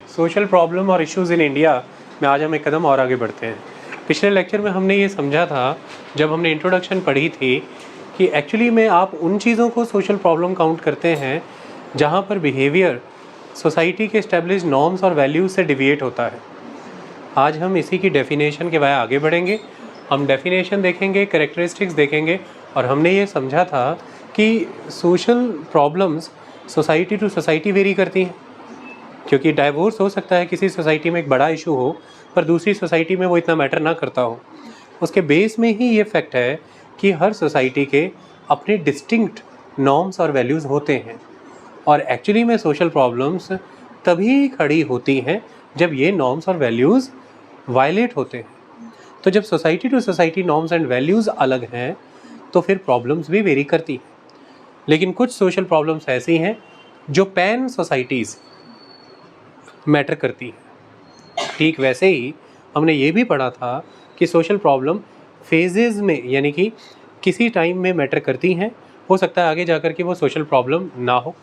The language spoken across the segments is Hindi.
सोशल प्रॉब्लम और इश्यूज़ इन इंडिया में आज हम एक कदम और आगे बढ़ते हैं। पिछले लेक्चर में हमने ये समझा था, जब हमने इंट्रोडक्शन पढ़ी थी, कि एक्चुअली में आप उन चीज़ों को सोशल प्रॉब्लम काउंट करते हैं जहाँ पर बिहेवियर सोसाइटी के एस्टेब्लिश नॉर्म्स और वैल्यूज़ से डिविएट होता है। आज हम इसी की डेफिनेशन के बारे आगे बढ़ेंगे। हम डेफिनेशन देखेंगे, कैरेक्टरिस्टिक्स देखेंगे, और हमने ये समझा था कि social problems society to society vary करती हैं, क्योंकि डाइवोर्स हो सकता है किसी सोसाइटी में एक बड़ा इशू हो, पर दूसरी सोसाइटी में वो इतना मैटर ना करता हो। उसके बेस में ही ये फैक्ट है कि हर सोसाइटी के अपने डिस्टिंक्ट नॉर्म्स और वैल्यूज़ होते हैं, और एक्चुअली में सोशल प्रॉब्लम्स तभी खड़ी होती हैं जब ये नॉर्म्स और वैल्यूज़ वायलेट होते हैं। तो जब society to society norms and values अलग हैं तो फिर प्रॉब्लम्स भी वेरी करती हैं। लेकिन कुछ सोशल प्रॉब्लम्स ऐसी हैं जो पैन सोसाइटीज़ मैटर करती हैं। ठीक वैसे ही हमने ये भी पढ़ा था कि सोशल प्रॉब्लम फेजेज़ में, यानी कि किसी टाइम में मैटर करती हैं। हो सकता है आगे जाकर के वो सोशल प्रॉब्लम ना हो,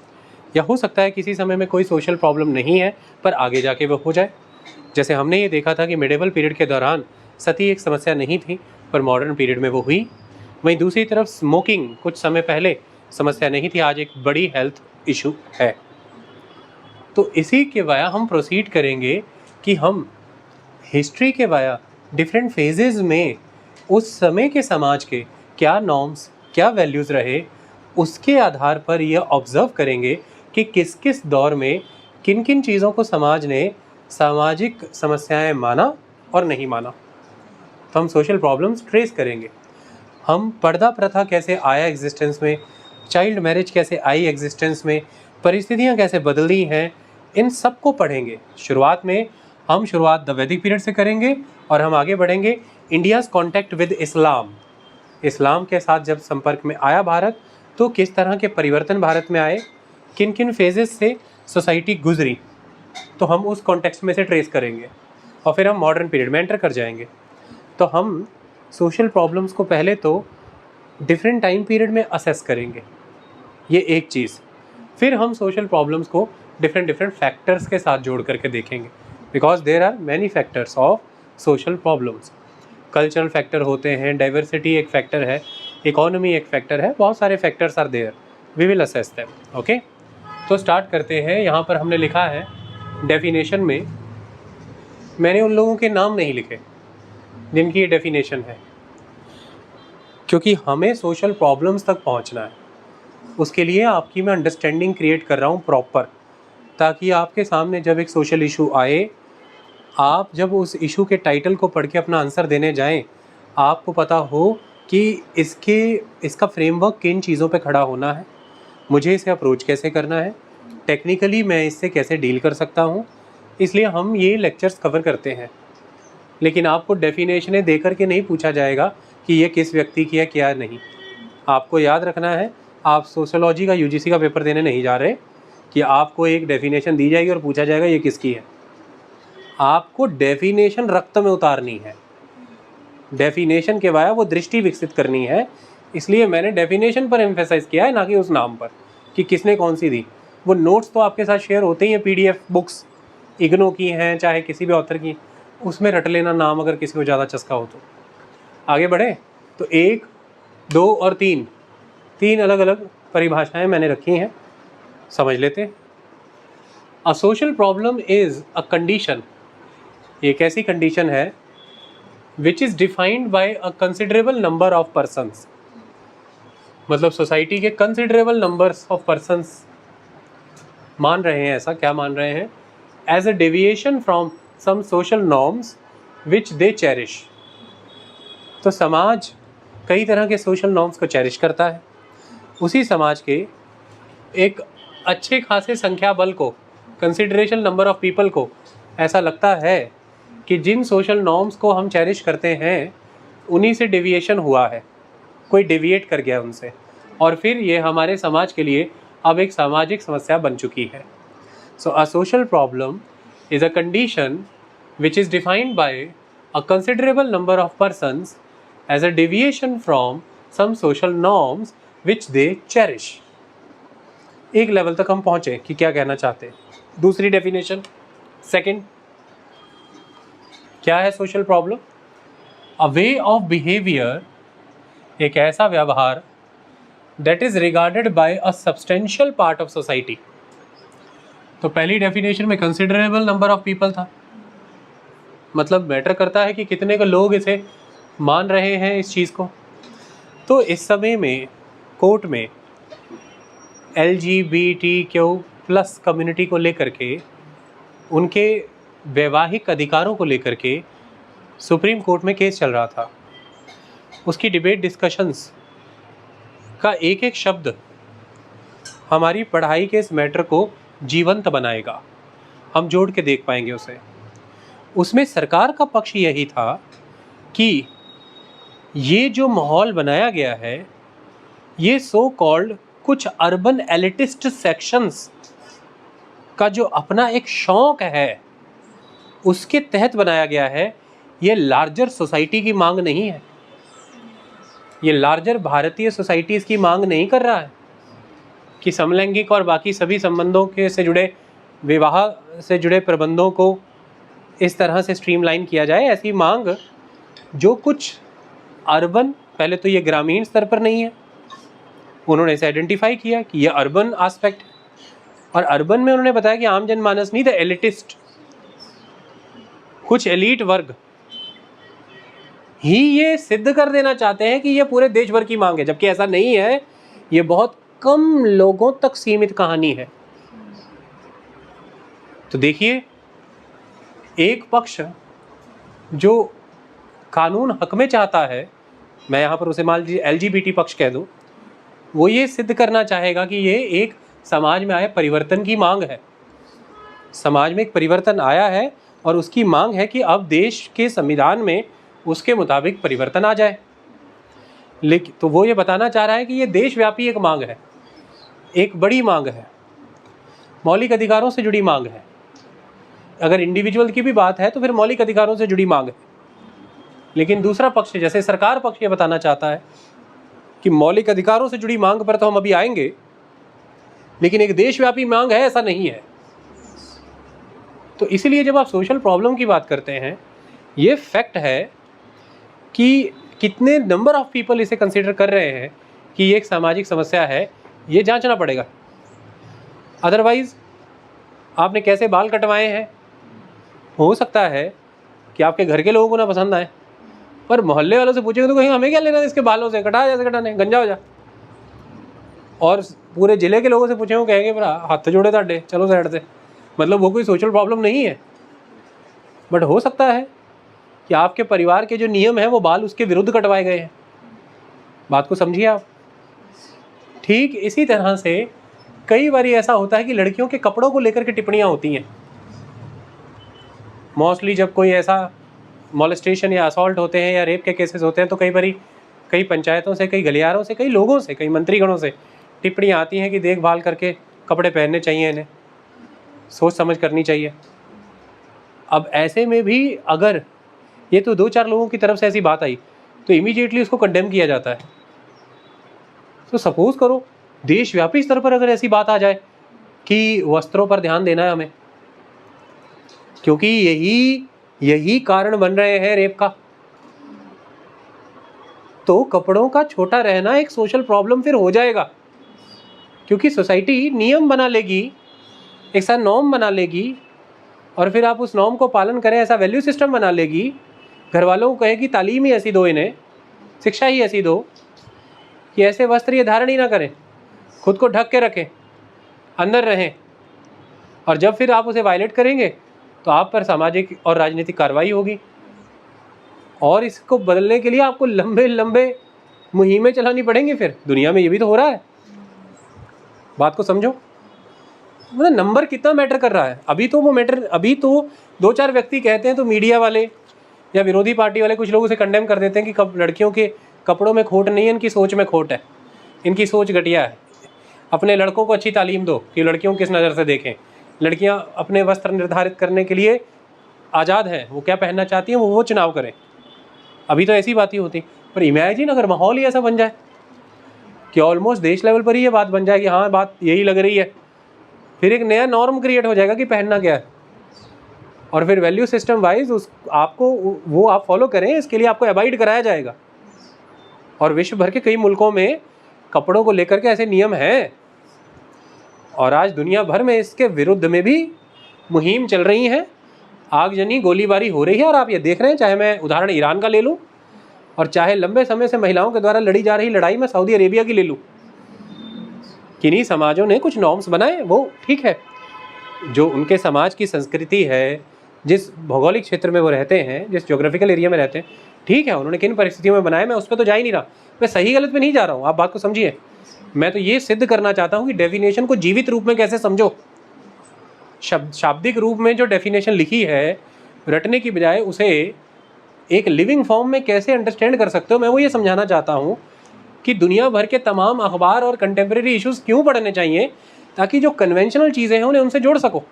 या हो सकता है किसी समय में कोई सोशल प्रॉब्लम नहीं है पर आगे जाके वो हो जाए। जैसे हमने ये देखा था कि मिडिवल पीरियड के दौरान सती एक समस्या नहीं थी, पर मॉडर्न पीरियड में वो हुई। वहीं दूसरी तरफ स्मोकिंग कुछ समय पहले समस्या नहीं थी, आज एक बड़ी हेल्थ इशू है। तो इसी के वाया हम प्रोसीड करेंगे कि हम हिस्ट्री के वाया डिफरेंट फेजेस में उस समय के समाज के क्या नॉर्म्स, क्या वैल्यूज़ रहे, उसके आधार पर यह ऑब्ज़र्व करेंगे कि किस किस दौर में किन किन चीज़ों को समाज ने सामाजिक समस्याएं माना और नहीं माना। तो हम सोशल प्रॉब्लम्स ट्रेस करेंगे। हम पर्दा प्रथा कैसे आया एग्जिस्टेंस में, चाइल्ड मैरिज कैसे आई एग्जिस्टेंस में, परिस्थितियाँ कैसे बदली हैं, इन सब को पढ़ेंगे। शुरुआत द वैदिक पीरियड से करेंगे, और हम आगे बढ़ेंगे इंडियाज़ कॉन्टैक्ट विद इस्लाम। इस्लाम के साथ जब संपर्क में आया भारत, तो किस तरह के परिवर्तन भारत में आए, किन किन फेजेस से सोसाइटी गुजरी, तो हम उस कॉन्टेक्स्ट में से ट्रेस करेंगे, और फिर हम मॉडर्न पीरियड में एंटर कर जाएंगे। तो हम सोशल प्रॉब्लम्स को पहले तो डिफरेंट टाइम पीरियड में असेस करेंगे, ये एक चीज़। फिर हम सोशल प्रॉब्लम्स को डिफरेंट फैक्टर्स के साथ जोड़ करके देखेंगे, because there are many factors of social problems. Cultural factor होते हैं, डाइवर्सिटी एक फैक्टर है, इकोनॉमी एक फैक्टर है, बहुत सारे factors are there, we will assess them. Okay, तो स्टार्ट करते हैं। यहाँ पर हमने लिखा है डेफिनेशन में, मैंने उन लोगों के नाम नहीं लिखे जिनकी ये डेफिनेशन है, क्योंकि हमें सोशल प्रॉब्लम्स तक पहुँचना है। उसके लिए आपकी मैं अंडरस्टैंडिंग क्रिएट कर रहा हूँ प्रॉपर, ताकि आपके सामने जब एक सोशल इशू आए, आप जब उस इशू के टाइटल को पढ़ के अपना आंसर देने जाएं, आपको पता हो कि इसका फ्रेमवर्क किन चीज़ों पे खड़ा होना है, मुझे इसे अप्रोच कैसे करना है, टेक्निकली मैं इससे कैसे डील कर सकता हूँ। इसलिए हम ये लेक्चर्स कवर करते हैं। लेकिन आपको डेफिनेशनें दे करके नहीं पूछा जाएगा कि ये किस व्यक्ति की है, क्या नहीं। आपको याद रखना है, आप सोशियोलॉजी का यूजीसी का पेपर देने नहीं जा रहे कि आपको एक डेफिनेशन दी जाएगी और पूछा जाएगा ये किसकी है। आपको डेफिनेशन रक्त में उतारनी है, डेफिनेशन के वाया वो दृष्टि विकसित करनी है। इसलिए मैंने डेफिनेशन पर एम्फेसाइज किया है, ना कि उस नाम पर कि किसने कौन सी दी। वो नोट्स तो आपके साथ शेयर होते ही हैं, पीडीएफ बुक्स इग्नो की हैं चाहे किसी भी ऑथर की, उसमें रट लेना नाम, अगर किसी को ज़्यादा चस्का हो तो। आगे बढ़े तो 1, 2 और 3 अलग अलग परिभाषाएं मैंने रखी हैं, समझ लेते हैं। A social problem is a condition, एक ऐसी कंडीशन है which is defined by a considerable number of persons. मतलब सोसाइटी के कंसिडरेबल नंबर्स ऑफ पर्सन्स मान रहे हैं, ऐसा क्या मान रहे हैं, as a deviation from some social norms which they cherish. तो समाज कई तरह के सोशल नॉर्म्स को चेरिश करता है। उसी समाज के एक अच्छे खासे संख्या बल को, कंसिडरेशन नंबर ऑफ पीपल को ऐसा लगता है कि जिन सोशल नॉर्म्स को हम चेरिश करते हैं उन्हीं से डेविएशन हुआ है, कोई डेविएट कर गया उनसे, और फिर ये हमारे समाज के लिए अब एक सामाजिक समस्या बन चुकी है। So a social problem is a condition which is defined by a considerable number of persons as a deviation from some social norms which they cherish. एक लेवल तक हम पहुँचे कि क्या कहना चाहते हैं। दूसरी डेफिनेशन, सेकंड, क्या है social problem? A way of behaviour, एक ऐसा व्यवहार that is regarded by a substantial part of society. तो पहली डेफिनेशन में कंसिडरेबल नंबर ऑफ पीपल था, मतलब मैटर करता है कि कितने के लोग इसे मान रहे हैं इस चीज़ को। तो इस समय में कोर्ट में LGBTQ+ कम्युनिटी को लेकर के, उनके वैवाहिक अधिकारों को लेकर के सुप्रीम कोर्ट में केस चल रहा था। उसकी डिबेट डिस्कशंस का एक एक शब्द हमारी पढ़ाई के इस मैटर को जीवंत बनाएगा, हम जोड़ के देख पाएंगे उसे। उसमें सरकार का पक्ष यही था कि ये जो माहौल बनाया गया है, ये सो कॉल्ड कुछ अर्बन एलिटिस्ट सेक्शंस का जो अपना एक शौक है, उसके तहत बनाया गया है। ये लार्जर सोसाइटी की मांग नहीं है, ये लार्जर भारतीय सोसाइटी इसकी मांग नहीं कर रहा है कि समलैंगिक और बाकी सभी संबंधों के से जुड़े, विवाह से जुड़े प्रबंधों को इस तरह से स्ट्रीमलाइन किया जाए। ऐसी मांग जो कुछ अर्बन, पहले तो ये ग्रामीण स्तर पर नहीं है, उन्होंने इसे आइडेंटिफाई किया कि ये अर्बन एस्पेक्ट, और अर्बन में उन्होंने बताया कि आम जनमानस नहीं, द एलिटिस्ट, कुछ एलीट वर्ग ही ये सिद्ध कर देना चाहते हैं कि ये पूरे देश भर की मांग है, जबकि ऐसा नहीं है। ये बहुत कम लोगों तक सीमित कहानी है। तो देखिए, एक पक्ष जो कानून हक में चाहता है, मैं यहाँ पर उसे मान लीजिए LGBT पक्ष कह दूँ, वो ये सिद्ध करना चाहेगा कि ये एक समाज में आए परिवर्तन की मांग है। समाज में एक परिवर्तन आया है और उसकी मांग है कि अब देश के संविधान में उसके मुताबिक परिवर्तन आ जाए। लेकिन तो वो ये बताना चाह रहा है कि ये देशव्यापी एक मांग है, एक बड़ी मांग है, मौलिक अधिकारों से जुड़ी मांग है। अगर इंडिविजुअल की भी बात है तो फिर मौलिक अधिकारों से जुड़ी मांग है। लेकिन दूसरा पक्ष, जैसे सरकार पक्ष, ये बताना चाहता है कि मौलिक अधिकारों से जुड़ी मांग पर तो हम अभी आएंगे, लेकिन एक देशव्यापी मांग है, ऐसा नहीं है। तो इसलिए जब आप सोशल प्रॉब्लम की बात करते हैं, ये फैक्ट है कि कितने नंबर ऑफ पीपल इसे कंसिडर कर रहे हैं कि ये एक सामाजिक समस्या है, ये जांचना पड़ेगा। अदरवाइज आपने कैसे बाल कटवाए हैं, हो सकता है कि आपके घर के लोगों को ना पसंद आए, पर मोहल्ले वालों से पूछेंगे तो कहीं हमें क्या लेना है इसके बालों से, कटा जैसे कटाने, गंजा हो जा। और पूरे ज़िले के लोगों से पूछेंगे, कहेंगे भरा हाथ जोड़े ताडे, चलो साइड से। मतलब वो कोई सोशल प्रॉब्लम नहीं है। बट हो सकता है कि आपके परिवार के जो नियम हैं वो बाल उसके विरुद्ध कटवाए गए हैं। बात को समझिए आप। ठीक इसी तरह से कई बार ऐसा होता है कि लड़कियों के कपड़ों को लेकर के टिप्पणियाँ होती हैं। मोस्टली जब कोई ऐसा मॉलेस्टेशन या असॉल्ट होते हैं या रेप के केसेस होते हैं, तो कई बारी कई पंचायतों से, कई गलियारों से, कई लोगों से, कई मंत्रीगणों से टिप्पणियाँ आती हैं कि देखभाल करके कपड़े पहनने चाहिए, इन्हें सोच समझ करनी चाहिए। अब ऐसे में भी अगर ये तो 2-4 लोगों की तरफ से ऐसी बात आई तो इमीडिएटली उसको कंडेम किया जाता है। तो सपोज करो देशव्यापी स्तर पर अगर ऐसी बात आ जाए कि वस्त्रों पर ध्यान देना है हमें, क्योंकि यही कारण बन रहे हैं रेप का, तो कपड़ों का छोटा रहना एक सोशल प्रॉब्लम फिर हो जाएगा। क्योंकि सोसाइटी नियम बना लेगी, एक सा नॉर्म बना लेगी, और फिर आप उस नॉर्म को पालन करें ऐसा वैल्यू सिस्टम बना लेगी। घर वालों को कहेगी तालीम ही ऐसी दो, इन्हें शिक्षा ही ऐसी दो कि ऐसे वस्त्र ये धारण ही ना करें, खुद को ढक के रखें, अंदर रहें, और जब फिर आप उसे वायलेट करेंगे तो आप पर सामाजिक और राजनीतिक कार्रवाई होगी। और इसको बदलने के लिए आपको लंबे लंबे मुहिमें चलानी पड़ेंगी। फिर दुनिया में ये भी तो हो रहा है। बात को समझो, मतलब नंबर कितना मैटर कर रहा है। अभी तो 2-4 व्यक्ति कहते हैं तो मीडिया वाले या विरोधी पार्टी वाले कुछ लोग उसे कंडेम कर देते हैं कि लड़कियों के कपड़ों में खोट नहीं है, इनकी सोच में खोट है, इनकी सोच घटिया है। अपने लड़कों को अच्छी तालीम दो कि लड़कियों किस नज़र से देखें। लड़कियां अपने वस्त्र निर्धारित करने के लिए आज़ाद हैं, वो क्या पहनना चाहती हैं वो चुनाव करें। अभी तो ऐसी बात ही होती। पर इमेजिन अगर माहौल ही ऐसा बन जाए कि ऑलमोस्ट देश लेवल पर ही ये बात बन जाए कि हाँ बात यही लग रही है, फिर एक नया नॉर्म क्रिएट हो जाएगा कि पहनना क्या है। और फिर वैल्यू सिस्टम वाइज उस आपको वो आप फॉलो करें, इसके लिए आपको अबाइड कराया जाएगा। और विश्व भर के कई मुल्कों में कपड़ों को लेकर के ऐसे नियम हैं, और आज दुनिया भर में इसके विरुद्ध में भी मुहिम चल रही हैं, आगजनी गोलीबारी हो रही है। और आप ये देख रहे हैं, चाहे मैं उदाहरण ईरान का ले लूँ, और चाहे लंबे समय से महिलाओं के द्वारा लड़ी जा रही लड़ाई में सऊदी अरेबिया की ले लूँ। किन्हीं समाजों ने कुछ नॉर्म्स बनाए, वो ठीक है, जो उनके समाज की संस्कृति है, जिस भौगोलिक क्षेत्र में वो रहते हैं, जिस ज्योग्राफिकल एरिया में रहते हैं, ठीक है, उन्होंने किन परिस्थितियों में बनाए, मैं उस पर तो जा ही नहीं रहा, मैं सही गलत में नहीं जा रहा हूँ, आप बात को समझिए। मैं तो ये सिद्ध करना चाहता हूँ कि डेफिनेशन को जीवित रूप में कैसे समझो। शाब्दिक रूप में जो डेफिनेशन लिखी है, रटने की बजाय उसे एक लिविंग फॉर्म में कैसे अंडरस्टैंड कर सकते हो, मैं वो ये समझाना चाहता हूँ कि दुनिया भर के तमाम अखबार और कंटेम्प्रेरी इश्यूज़ क्यों पढ़ने चाहिए, ताकि जो कन्वेंशनल चीज़ें हैं उन्हें उनसे जोड़ सको,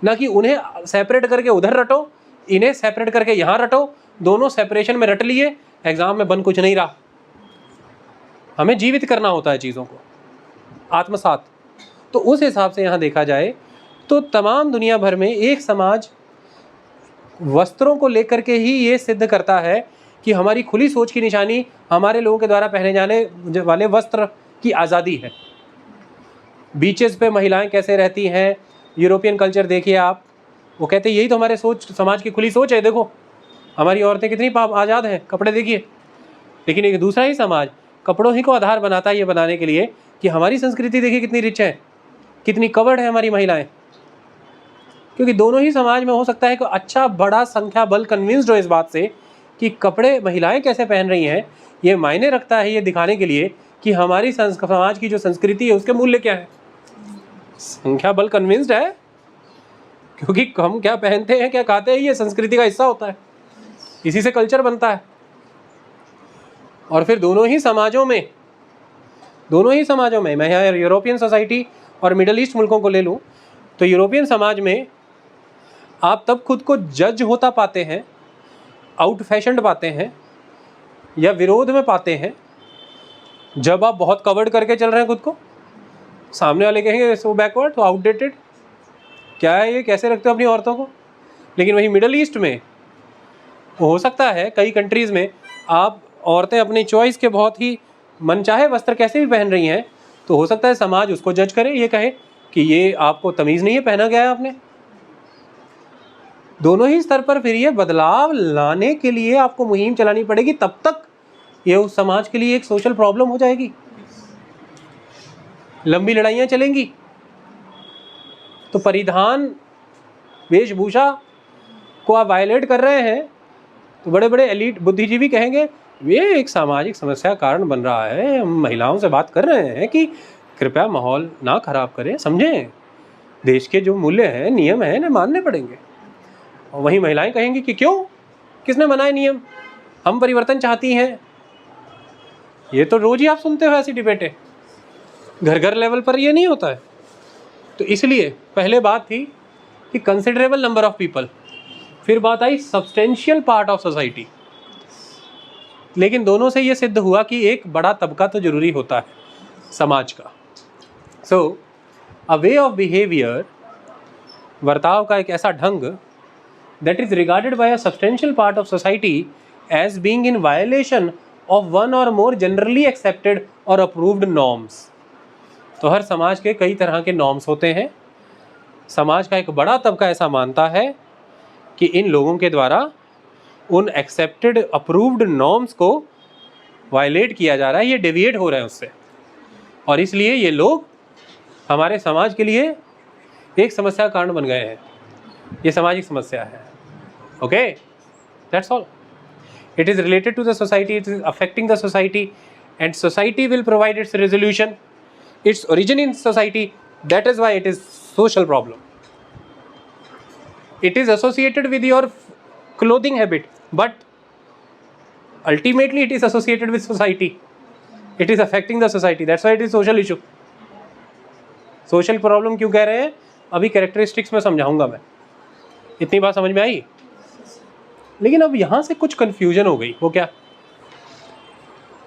ना कि उन्हें सेपरेट करके उधर रटो, इन्हें सेपरेट करके यहाँ रटो, दोनों सेपरेशन में रट लिए, एग्ज़ाम में बन कुछ नहीं रहा। हमें जीवित करना होता है चीज़ों को, आत्मसात। तो उस हिसाब से यहाँ देखा जाए तो तमाम दुनिया भर में एक समाज वस्त्रों को लेकर के ही ये सिद्ध करता है कि हमारी खुली सोच की निशानी हमारे लोगों के द्वारा पहने जाने वाले वस्त्र की आज़ादी है। बीचेस पे महिलाएं कैसे रहती हैं, यूरोपियन कल्चर देखिए आप, वो कहते हैं यही तो हमारे सोच, समाज की खुली सोच है, देखो हमारी औरतें कितनी आज़ाद हैं, कपड़े देखिए। लेकिन एक दूसरा ही समाज कपड़ों ही को आधार बनाता है ये बनाने के लिए कि हमारी संस्कृति देखिए कितनी रिच है, कितनी कवर्ड है हमारी महिलाएं। क्योंकि दोनों ही समाज में हो सकता है कि अच्छा बड़ा संख्या बल कन्विंस्ड हो इस बात से कि कपड़े महिलाएं कैसे पहन रही हैं, ये मायने रखता है ये दिखाने के लिए कि हमारी समाज की जो संस्कृति है उसके मूल्य क्या है। संख्या बल कन्विंस्ड है, क्योंकि हम क्या पहनते हैं, क्या खाते हैं, ये संस्कृति का हिस्सा होता है, इसी से कल्चर बनता है। और फिर दोनों ही समाजों में मैं यहाँ यूरोपियन सोसाइटी और मिडल ईस्ट मुल्कों को ले लूँ तो यूरोपियन समाज में आप तब खुद को जज होता पाते हैं, आउट फैशन्ड पाते हैं या विरोध में पाते हैं, जब आप बहुत कवर्ड करके चल रहे हैं खुद को। सामने वाले कहेंगे सो बैकवर्ड, तो आउटडेटेड, क्या है ये, कैसे रखते हो अपनी औरतों को। लेकिन वहीं मिडल ईस्ट में हो सकता है कई कंट्रीज़ में आप औरतें अपनी चॉइस के बहुत ही मनचाहे वस्त्र कैसे भी पहन रही हैं, तो हो सकता है समाज उसको जज करे, ये कहे कि ये आपको तमीज़ नहीं है, पहना गया है आपने। दोनों ही स्तर पर फिर ये बदलाव लाने के लिए आपको मुहिम चलानी पड़ेगी, तब तक ये उस समाज के लिए एक सोशल प्रॉब्लम हो जाएगी, लंबी लड़ाइयाँ चलेंगी। तो परिधान वेशभूषा को आप वायलेट कर रहे हैं तो बड़े बड़े एलीट बुद्धिजीवी कहेंगे ये एक सामाजिक समस्या का कारण बन रहा है, हम महिलाओं से बात कर रहे हैं कि कृपया माहौल ना खराब करें, समझें देश के जो मूल्य हैं, नियम हैं, इन्हें मानने पड़ेंगे। और वहीं महिलाएं कहेंगी कि क्यों, किसने बनाए नियम, हम परिवर्तन चाहती हैं। ये तो रोज ही आप सुनते हो ऐसी डिबेटें, घर घर लेवल पर ये नहीं होता है। तो इसलिए पहले बात थी कि कंसिडरेबल नंबर ऑफ पीपल, फिर बात आई सब्सटेंशियल पार्ट ऑफ सोसाइटी। लेकिन दोनों से ये सिद्ध हुआ कि एक बड़ा तबका तो जरूरी होता है समाज का। सो अ वे ऑफ बिहेवियर, वर्ताव का एक ऐसा ढंग that is regarded by a substantial part of society as being in violation of one or more generally accepted or approved norms. तो हर समाज के कई तरह के नॉर्म्स होते हैं, समाज का एक बड़ा तबका ऐसा मानता है कि इन लोगों के द्वारा उन एक्सेप्टेड अप्रूव्ड नॉर्म्स को वायलेट किया जा रहा है, ये डेविएट हो रहे हैं उससे, और इसलिए ये लोग हमारे समाज के लिए एक समस्या का कारण बन गए हैं। ये सामाजिक समस्या है। Okay, that's all. It is related to the society, it is affecting the society and society will provide its resolution, its origin in society, that is why it is social problem. It is associated with your clothing habit, but ultimately it is associated with society. It is affecting the society. That's why it is social issue. Social problem क्यों कह रहे हैं, अभी characteristics में समझाऊंगा मैं। इतनी बात समझ में आई? लेकिन अब यहाँ से कुछ confusion हो गई। वो क्या?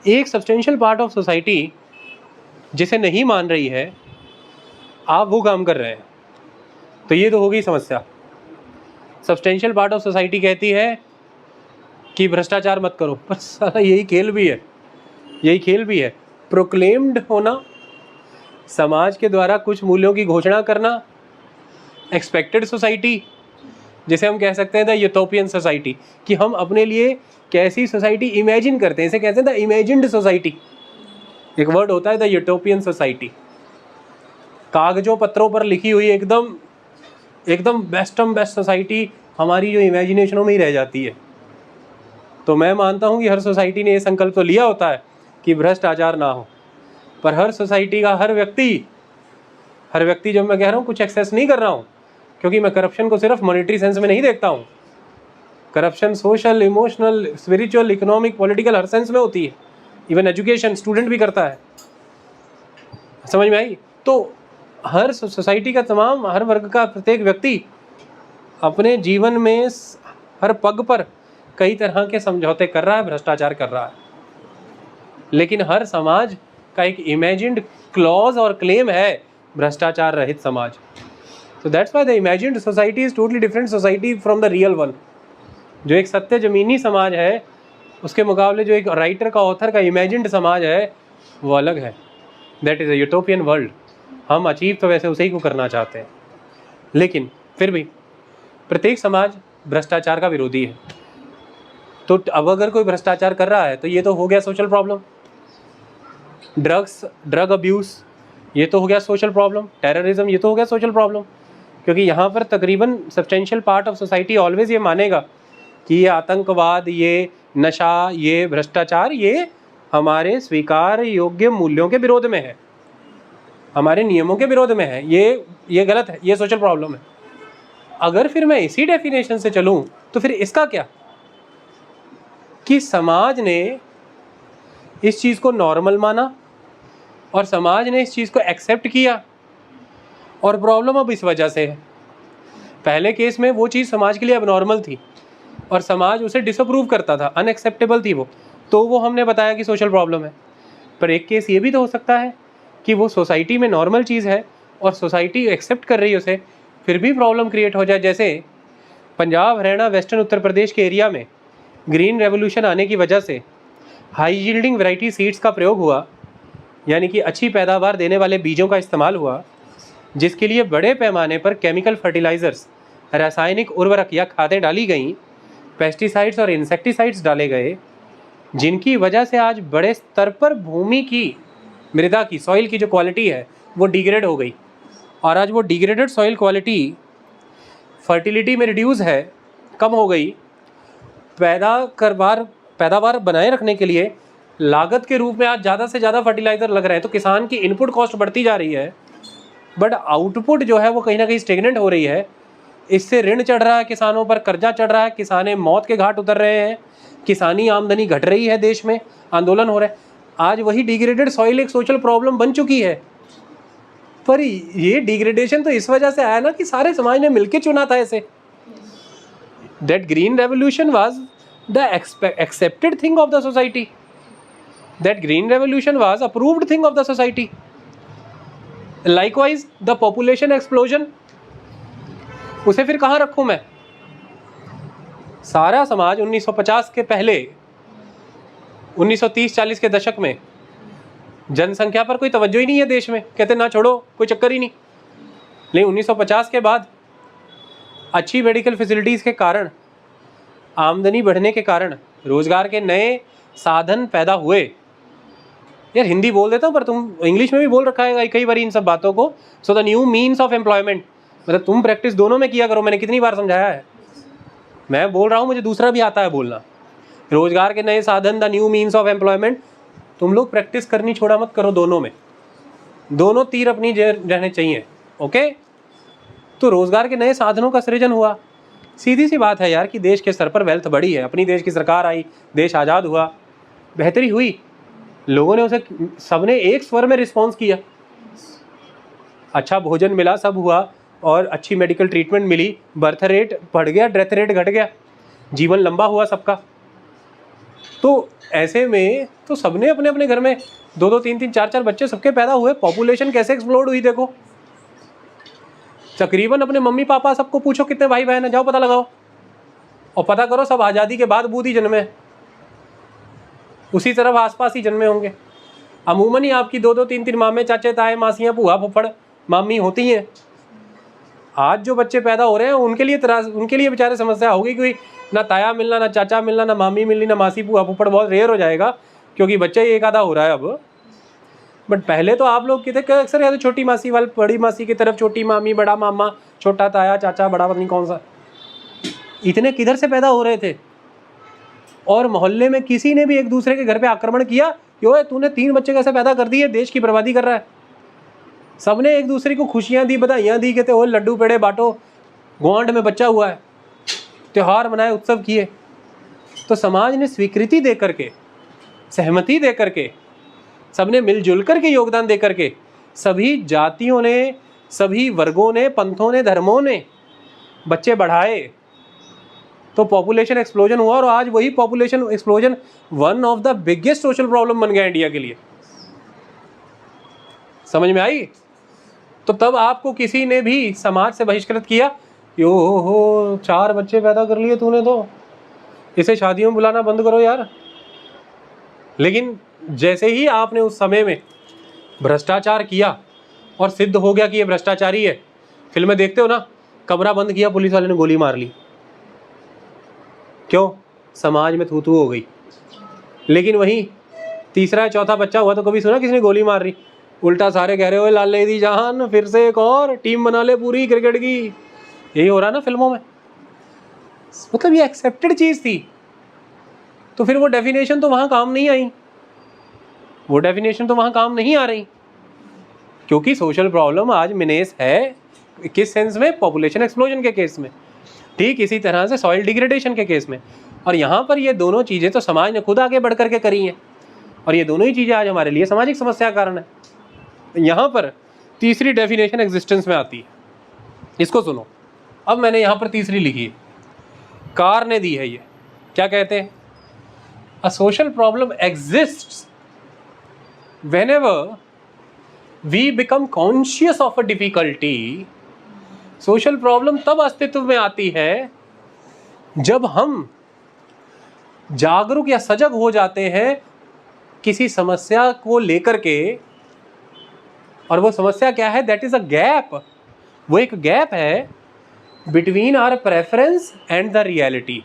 एक substantial part of society जिसे नहीं मान रही है, आप वो काम कर रहे हैं, तो ये तो हो गई समस्या। सब्सटेंशियल पार्ट ऑफ सोसाइटी कहती है कि भ्रष्टाचार मत करो, पर साला यही खेल भी है, यही खेल भी है। प्रोक्लेम्ड होना, समाज के द्वारा कुछ मूल्यों की घोषणा करना, एक्सपेक्टेड सोसाइटी, जिसे हम कह सकते हैं द यूटोपियन सोसाइटी, कि हम अपने लिए कैसी सोसाइटी इमेजिन करते हैं, इसे कहते हैं द इमेजिन्ड सोसाइटी। एक वर्ड होता है द यूटोपियन सोसाइटी, कागजों पत्रों पर लिखी हुई एकदम बेस्टम बेस्ट सोसाइटी हमारी जो इमेजिनेशनों में ही रह जाती है। तो मैं मानता हूँ कि हर सोसाइटी ने ये संकल्प तो लिया होता है कि भ्रष्टाचार ना हो, पर हर सोसाइटी का हर व्यक्ति, जब मैं कह रहा हूँ कुछ एक्सेस नहीं कर रहा हूँ, क्योंकि मैं करप्शन को सिर्फ मॉनेटरी सेंस में नहीं देखता हूँ। Corruption social, emotional, spiritual, economic, political हर सेंस में होती है। इवन एजुकेशन स्टूडेंट भी करता है। समझ में आई? तो हर सोसाइटी का तमाम, हर वर्ग का प्रत्येक व्यक्ति अपने जीवन में हर पग पर कई तरह के समझौते कर रहा है, भ्रष्टाचार कर रहा है। लेकिन हर समाज का एक इमेजिन्ड क्लॉज और क्लेम है भ्रष्टाचार रहित समाज। तो that's why the imagined society is totally different society from the real one. जो एक सत्य जमीनी समाज है, उसके मुकाबले जो एक राइटर का, ऑथर का इमेजिन्ड समाज है, वो अलग है। That is a utopian world. हम अचीव तो वैसे उसी को करना चाहते हैं, लेकिन फिर भी प्रत्येक समाज भ्रष्टाचार का विरोधी है। तो अब अगर कोई भ्रष्टाचार कर रहा है तो ये तो हो गया सोशल प्रॉब्लम। ड्रग अब्यूज़, ये तो हो गया सोशल प्रॉब्लम। टेररिज्म, ये तो हो गया सोशल प्रॉब्लम। क्योंकि यहाँ पर तकरीबन substantial part of society always ये मानेगा कि ये आतंकवाद, ये नशा, ये भ्रष्टाचार, ये हमारे स्वीकार योग्य मूल्यों के विरोध में है, हमारे नियमों के विरोध में है, ये गलत है, ये सोशल प्रॉब्लम है। अगर फिर मैं इसी डेफिनेशन से चलूँ तो फिर इसका क्या, कि समाज ने इस चीज़ को नॉर्मल माना और समाज ने इस चीज़ को एक्सेप्ट किया, और प्रॉब्लम अब इस वजह से है। पहले केस में वो चीज़ समाज के लिए अब नॉर्मल थी और समाज उसे डिसअप्रूव करता था, अनएक्सेप्टेबल थी वो, तो वो हमने बताया कि सोशल प्रॉब्लम है। पर एक केस ये भी तो हो सकता है कि वो सोसाइटी में नॉर्मल चीज़ है और सोसाइटी एक्सेप्ट कर रही है उसे, फिर भी प्रॉब्लम क्रिएट हो जाए। जैसे पंजाब, हरियाणा, वेस्टर्न उत्तर प्रदेश के एरिया में ग्रीन रेवोल्यूशन आने की वजह से हाई यील्डिंग वैरायटी सीड्स का प्रयोग हुआ, यानी कि अच्छी पैदावार देने वाले बीजों का इस्तेमाल हुआ, जिसके लिए बड़े पैमाने पर केमिकल फर्टिलाइज़र्स, रासायनिक उर्वरक या खादें डाली गईं, पेस्टिसाइड्स और इंसेक्टिसाइड्स डाले गए, जिनकी वजह से आज बड़े स्तर पर भूमि की, मृदा की, सॉइल की जो क्वालिटी है वो डिग्रेड हो गई। और आज वो डिग्रेडेड सॉइल क्वालिटी फर्टिलिटी में रिड्यूस है, कम हो गई। पैदावार बनाए रखने के लिए लागत के रूप में आज ज़्यादा से ज़्यादा फर्टिलाइज़र लग रहे हैं, तो किसान की इनपुट कॉस्ट बढ़ती जा रही है, बट आउटपुट जो है वो कहीं ना कहीं स्टेगनेंट हो रही है। इससे ऋण चढ़ रहा है किसानों पर, कर्जा चढ़ रहा है, किसान मौत के घाट उतर रहे हैं, किसानी आमदनी घट रही है, देश में आंदोलन हो रहे हैं। आज वही डिग्रेडेड सॉइल एक सोशल प्रॉब्लम बन चुकी है। पर ये डिग्रेडेशन तो इस वजह से आया ना कि सारे समाज ने मिलकर चुना था इसे। That green revolution was the accepted thing of the society, that green revolution was approved thing of the society. Likewise the population explosion, उसे फिर कहाँ रखूँ मैं? सारा समाज 1950 के पहले, 1930-40 के दशक में जनसंख्या पर कोई तवज्जो ही नहीं है देश में, कहते ना छोड़ो, कोई चक्कर ही नहीं। लेकिन 1950 के बाद अच्छी मेडिकल फैसिलिटीज़ के कारण, आमदनी बढ़ने के कारण, रोज़गार के नए साधन पैदा हुए। यार हिंदी बोल देता हूँ पर तुम इंग्लिश में भी बोल रखा है कई बार इन सब बातों को। So the new means of employment, मतलब तुम प्रैक्टिस दोनों में किया करो, मैंने कितनी बार समझाया है। मैं बोल रहा हूँ, मुझे दूसरा भी आता है बोलना। रोज़गार के नए साधन, the new means of employment, तुम लोग प्रैक्टिस करनी छोड़ा मत करो, दोनों में, दोनों तीर अपनी रहने चाहिए। ओके, तो रोज़गार के नए साधनों का सृजन हुआ। सीधी सी बात है यार कि देश के स्तर पर वेल्थ बढ़ी है, अपनी देश की सरकार आई, देश आज़ाद हुआ, बेहतरी हुई, लोगों ने उसे, सबने एक स्वर में रिस्पॉन्स किया, अच्छा भोजन मिला, सब हुआ, और अच्छी मेडिकल ट्रीटमेंट मिली, बर्थ रेट बढ़ गया, डेथ रेट घट गया, जीवन लंबा हुआ सबका। तो ऐसे में तो सबने अपने अपने घर में 2-2, 3-3, 4-4 बच्चे सबके पैदा हुए, पॉपुलेशन कैसे एक्सप्लोड हुई देखो। तकरीबन अपने मम्मी पापा सबको पूछो कितने भाई बहन है, जाओ पता लगाओ और पता करो सब आज़ादी के बाद बूढ़ी जन्मे, उसी तरफ आसपास ही जन्मे होंगे। अमूमन ही आपकी 2-2, 3-3 मामे, चाचे, ताए, मासियाँ, बुआ, फुफड़, मामी होती हैं। आज जो बच्चे पैदा हो रहे हैं उनके लिए बेचारे समस्या होगी, क्योंकि ना ताया मिलना, ना चाचा मिलना, ना मामी मिलनी, ना मासी, बुआ, फुफड़ बहुत रेयर हो जाएगा, क्योंकि बच्चा ही एक आधा हो रहा है अब। बट पहले तो आप लोग कितने अक्सर या तो छोटी मासी वाले बड़ी मासी की तरफ छोटी मामी, बड़ा मामा, छोटा ताया, चाचा, बड़ा पत्नी, कौन सा, इतने किधर से पैदा हो रहे थे। और मोहल्ले में किसी ने भी एक दूसरे के घर पे आक्रमण किया कि ओए तूने 3 बच्चे कैसे पैदा कर दिए, देश की बर्बादी कर रहा है। सबने एक दूसरे को खुशियां दी, बधाइयाँ दी, कहते ओए लड्डू पेड़े बांटो, गुआंढ में बच्चा हुआ है, त्यौहार मनाए, उत्सव किए। तो समाज ने स्वीकृति दे करके, सहमति दे करके, सबने मिलजुल कर के योगदान दे करके, सभी जातियों ने, सभी वर्गों ने, पंथों ने, धर्मों ने बच्चे बढ़ाए, तो पॉपुलेशन एक्सप्लोजन हुआ। और आज वही population explosion one of the biggest social problem बन गया इंडिया के लिए। समझ में आई? तो तब आपको किसी ने भी समाज से बहिष्कृत किया, यो हो 4 बच्चे पैदा कर लिए तूने, तो इसे शादियों में बुलाना बंद करो यार। लेकिन जैसे ही आपने उस समय में भ्रष्टाचार किया और सिद्ध हो गया कि ये भ्रष्टाचारी है, फिल्में देखते हो ना, कमरा बंद किया, पुलिस वाले ने गोली मार ली, क्यों? समाज में थू-थू हो गई। लेकिन वहीं तीसरा चौथा बच्चा हुआ तो कभी सुना किसी ने गोली मार रही? उल्टा सारे कह रहे हो लाले दी जान, फिर से एक और टीम बना ले पूरी क्रिकेट की। यही हो रहा ना फिल्मों में। मतलब ये एक्सेप्टेड चीज़ थी, तो फिर वो डेफिनेशन तो वहाँ काम नहीं आई, वो डेफिनेशन तो वहाँ काम नहीं आ रही, क्योंकि सोशल प्रॉब्लम आज मिनेस है। किस सेंस में? पॉपुलेशन एक्सप्लोजन के केस में, ठीक इसी तरह से सॉइल डिग्रेडेशन के केस में। और यहाँ पर ये दोनों चीज़ें तो समाज ने खुद आगे बढ़ करके करी हैं, और ये दोनों ही चीज़ें आज हमारे लिए सामाजिक समस्या का कारण है। यहाँ पर तीसरी डेफिनेशन एग्जिस्टेंस में आती है, इसको सुनो। अब मैंने यहाँ पर तीसरी लिखी है, कार ने दी है ये, क्या कहते हैं? A social problem exists whenever we become conscious of a difficulty. Social problem तब अस्तित्व में आती है जब हम जागरूक या सजग हो जाते हैं किसी समस्या को लेकर के। और वो समस्या क्या है? That is a gap. वो एक गैप है between our preference and the reality.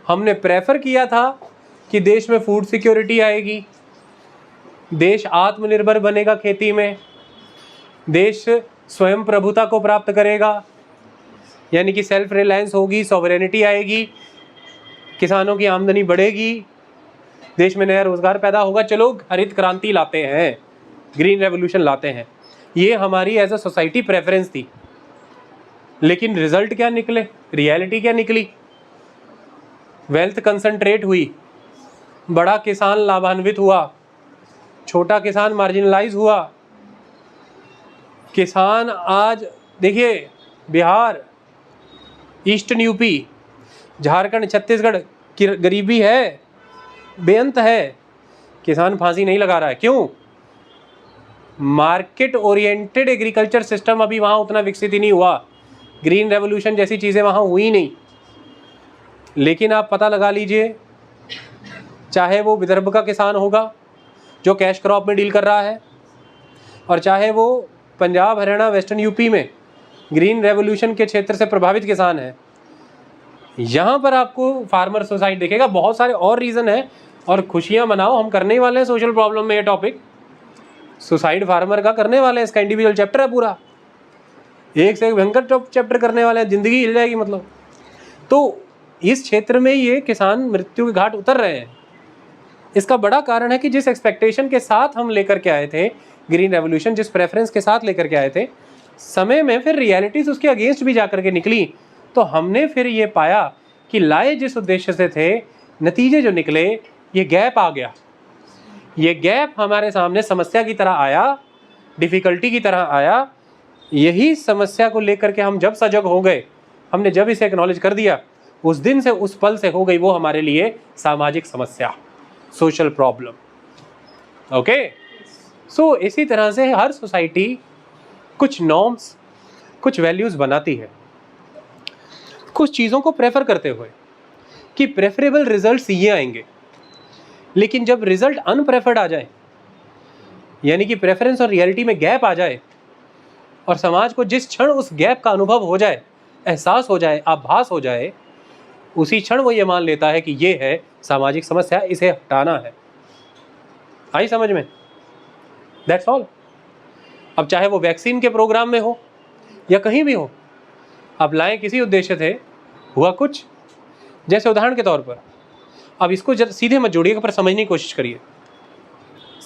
हमने प्रेफर किया था कि देश में फूड सिक्योरिटी आएगी, देश आत्मनिर्भर बनेगा खेती में, देश स्वयं प्रभुता को प्राप्त करेगा, यानी कि सेल्फ रिलायंस होगी, सॉवरेनिटी आएगी, किसानों की आमदनी बढ़ेगी, देश में नया रोजगार पैदा होगा। चलो हरित क्रांति लाते हैं, ग्रीन रेवोल्यूशन लाते हैं, ये हमारी एज अ सोसाइटी प्रेफरेंस थी। लेकिन रिजल्ट क्या निकले, रियलिटी क्या निकली? वेल्थ कंसंट्रेट हुई, बड़ा किसान लाभान्वित हुआ, छोटा किसान मार्जिनलाइज हुआ। किसान आज देखिए, बिहार, ईस्टर्न यूपी, झारखंड, छत्तीसगढ़ की गरीबी है, बेअंत है, किसान फांसी नहीं लगा रहा है। क्यों? मार्केट ओरिएंटेड एग्रीकल्चर सिस्टम अभी वहाँ उतना विकसित ही नहीं हुआ, ग्रीन रेवोल्यूशन जैसी चीज़ें वहाँ हुई नहीं। लेकिन आप पता लगा लीजिए, चाहे वो विदर्भ का किसान होगा जो कैश क्रॉप में डील कर रहा है, और चाहे वो पंजाब, हरियाणा, वेस्टर्न यूपी में ग्रीन रेवोल्यूशन के क्षेत्र से प्रभावित किसान है, यहाँ पर आपको फार्मर सुसाइड दिखेगा। बहुत सारे और रीज़न है, और खुशियाँ मनाओ, हम करने ही वाले हैं सोशल प्रॉब्लम में ये टॉपिक, सुसाइड फार्मर का करने वाले हैं, इसका इंडिविजुअल चैप्टर है पूरा, एक से एक भयंकर चैप्टर करने वाले हैं, ज़िंदगी हिल जाएगी मतलब। तो इस क्षेत्र में ये किसान मृत्यु के घाट उतर रहे हैं। इसका बड़ा कारण है कि जिस एक्सपेक्टेशन के साथ हम लेकर के आए थे ग्रीन रेवोल्यूशन, जिस प्रेफरेंस के साथ लेकर के आए थे, समय में फिर रियलिटीज़ उसके अगेंस्ट भी जा कर के निकली। तो हमने फिर ये पाया कि लाए जिस उद्देश्य से थे, नतीजे जो निकले, ये गैप आ गया। ये गैप हमारे सामने समस्या की तरह आया, डिफ़िकल्टी की तरह आया। यही समस्या को लेकर के हम जब सजग हो गए, हमने जब इसे एक्नॉलेज कर दिया, उस दिन से, उस पल से हो गई वो हमारे लिए सामाजिक समस्या, सोशल प्रॉब्लम। ओके, सो इसी तरह से हर सोसाइटी कुछ नॉर्म्स, कुछ वैल्यूज़ बनाती है, कुछ चीज़ों को प्रेफर करते हुए कि प्रेफरेबल रिजल्ट्स ये आएंगे। लेकिन जब रिजल्ट अनप्रेफर्ड आ जाए, यानी कि प्रेफरेंस और रियलिटी में गैप आ जाए, और समाज को जिस क्षण उस गैप का अनुभव हो जाए, एहसास हो जाए, आभास हो जाए, उसी क्षण वो ये मान लेता है कि ये है सामाजिक समस्या, इसे हटाना है। आई समझ में? That's all. अब चाहे वो वैक्सीन के प्रोग्राम में हो या कहीं भी हो, अब लाए किसी उद्देश्य थे, हुआ कुछ। जैसे उदाहरण के तौर पर, अब इसको सीधे मत जोड़िएगा, पर समझने की कोशिश करिए।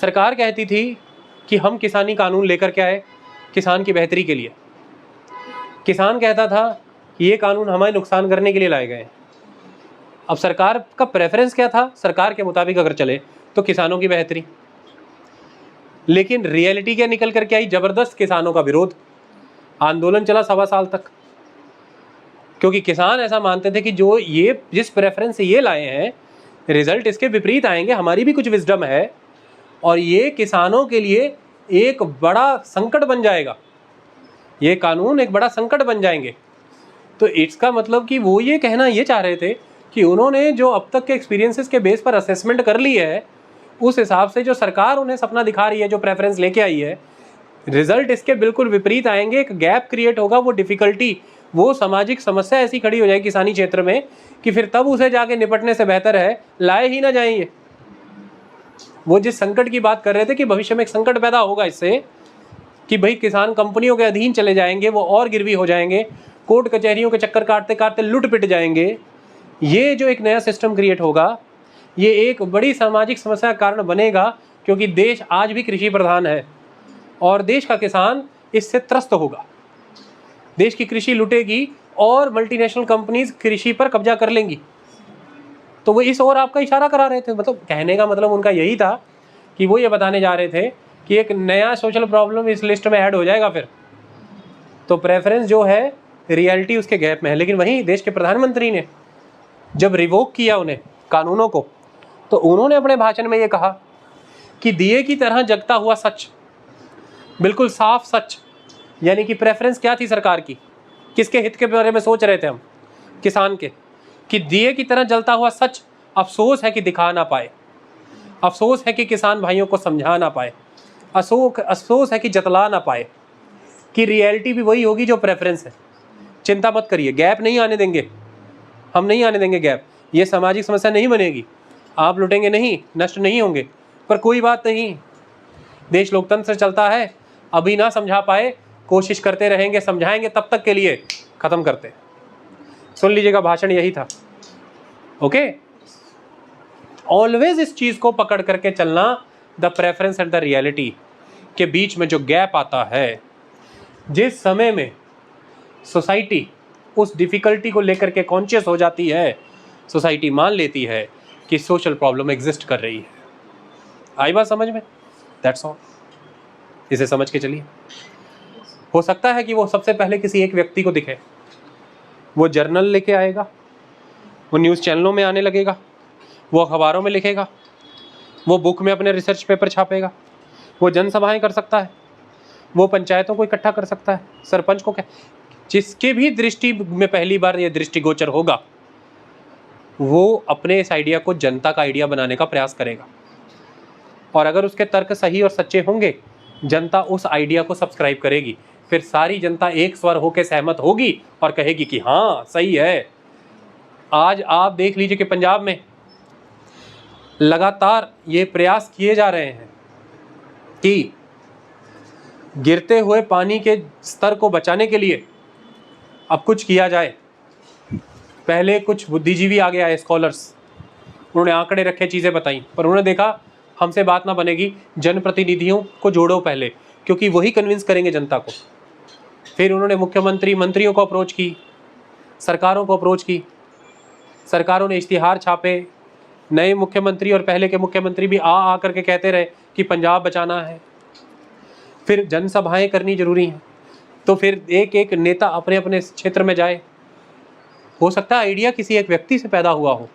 सरकार कहती थी कि हम किसानी कानून लेकर के आए किसान की बेहतरी के लिए। किसान कहता था कि ये कानून हमें नुकसान करने के लिए लाए गए हैं। अब सरकार का प्रेफरेंस क्या था? सरकार के मुताबिक अगर चले तो किसानों की बेहतरी। लेकिन रियलिटी क्या निकल करके आई? जबरदस्त किसानों का विरोध, आंदोलन चला 1.25 साल तक, क्योंकि किसान ऐसा मानते थे कि जो ये जिस प्रेफरेंस से ये लाए हैं, रिजल्ट इसके विपरीत आएंगे, हमारी भी कुछ विजडम है और ये किसानों के लिए एक बड़ा संकट बन जाएगा, ये कानून एक बड़ा संकट बन जाएंगे। तो इसका मतलब कि वो ये कहना ये चाह रहे थे कि उन्होंने जो अब तक के एक्सपीरियंसेस के बेस पर असेसमेंट कर ली है, उस हिसाब से जो सरकार उन्हें सपना दिखा रही है, जो प्रेफरेंस लेके आई है, रिजल्ट इसके बिल्कुल विपरीत आएंगे। एक गैप क्रिएट होगा, वो डिफ़िकल्टी, वो सामाजिक समस्या ऐसी खड़ी हो जाएगी किसानी क्षेत्र में कि फिर तब उसे जाके निपटने से बेहतर है लाए ही ना जाएंगे। वो जिस संकट की बात कर रहे थे कि भविष्य में एक संकट पैदा होगा इससे, कि भाई किसान कंपनियों के अधीन चले जाएंगे, वो और गिरवी हो जाएंगे, कोर्ट कचहरियों के चक्कर काटते काटते लुट पिट जाएंगे। ये जो एक नया सिस्टम क्रिएट होगा, ये एक बड़ी सामाजिक समस्या का कारण बनेगा, क्योंकि देश आज भी कृषि प्रधान है और देश का किसान इससे त्रस्त होगा। देश की कृषि लुटेगी और मल्टीनेशनल कंपनीज कृषि पर कब्जा कर लेंगी। तो वो इस ओर आपका इशारा करा रहे थे, मतलब कहने का मतलब उनका यही था कि वो ये बताने जा रहे थे कि एक नया सोशल प्रॉब्लम इस लिस्ट में ऐड हो जाएगा फिर। तो प्रेफरेंस जो है, रियलिटी उसके गैप में है। लेकिन वहीं देश के प्रधानमंत्री ने जब रिवोक किया उन्हें कानूनों को, तो उन्होंने अपने भाषण में ये कहा कि दिए की तरह जगता हुआ सच, बिल्कुल साफ सच, यानी कि प्रेफरेंस क्या थी सरकार की, किसके हित के बारे में सोच रहे थे हम, किसान के, कि दिए की तरह जलता हुआ सच अफसोस है कि दिखा ना पाए, अफसोस है कि किसान भाइयों को समझा ना पाए, अफसोस है कि जतला ना पाए, कि रियलिटी भी वही होगी जो प्रेफरेंस है। चिंता मत करिए, गैप नहीं आने देंगे, हम नहीं आने देंगे गैप। ये सामाजिक समस्या नहीं बनेगी, आप लुटेंगे नहीं, नष्ट नहीं होंगे, पर कोई बात नहीं, देश लोकतंत्र से चलता है। अभी ना समझा पाए, कोशिश करते रहेंगे, समझाएंगे, तब तक के लिए खत्म करते। सुन लीजिएगा, भाषण यही था। ओके, ऑलवेज इस चीज को पकड़ करके चलना, the preference and the reality के बीच में जो गैप आता है, जिस समय में सोसाइटी उस डिफिकल्टी को लेकर के कॉन्शियस हो जाती है, सोसाइटी मान लेती है कि सोशल प्रॉब्लम एग्जिस्ट कर रही है। आई बात समझ में? That's all. इसे समझ के चलिए। हो सकता है कि वो सबसे पहले किसी एक व्यक्ति को दिखे, वो जर्नल लेके आएगा, वो न्यूज़ चैनलों में आने लगेगा, वो अखबारों में लिखेगा, वो बुक में अपने रिसर्च पेपर छापेगा, वो जनसभाएं कर सकता है, वो पंचायतों को इकट्ठा कर सकता है, सरपंच को, जिसके भी दृष्टि में पहली बार ये दृष्टिगोचर होगा, वो अपने इस आइडिया को जनता का आइडिया बनाने का प्रयास करेगा। और अगर उसके तर्क सही और सच्चे होंगे, जनता उस आइडिया को सब्सक्राइब करेगी। फिर सारी जनता एक स्वर होकर सहमत होगी और कहेगी कि हाँ सही है। आज आप देख लीजिए कि पंजाब में लगातार ये प्रयास किए जा रहे हैं कि गिरते हुए पानी के स्तर को बचाने के लिए अब कुछ किया जाए। पहले कुछ बुद्धिजीवी आगे आए, स्कॉलर्स, उन्होंने आंकड़े रखे, चीज़ें बताई, पर उन्होंने देखा हमसे बात ना बनेगी, जनप्रतिनिधियों को जोड़ो पहले, क्योंकि वही कन्विंस करेंगे जनता को। फिर उन्होंने मुख्यमंत्री, मंत्रियों को अप्रोच की, सरकारों को अप्रोच की, सरकारों ने इश्तिहार छापे, नए मुख्यमंत्री और पहले के मुख्यमंत्री भी आ करके कहते रहे कि पंजाब बचाना है। फिर जनसभाएं करनी जरूरी हैं, तो फिर एक एक नेता अपने अपने क्षेत्र में जाए। हो सकता है आइडिया किसी एक व्यक्ति से पैदा हुआ हो,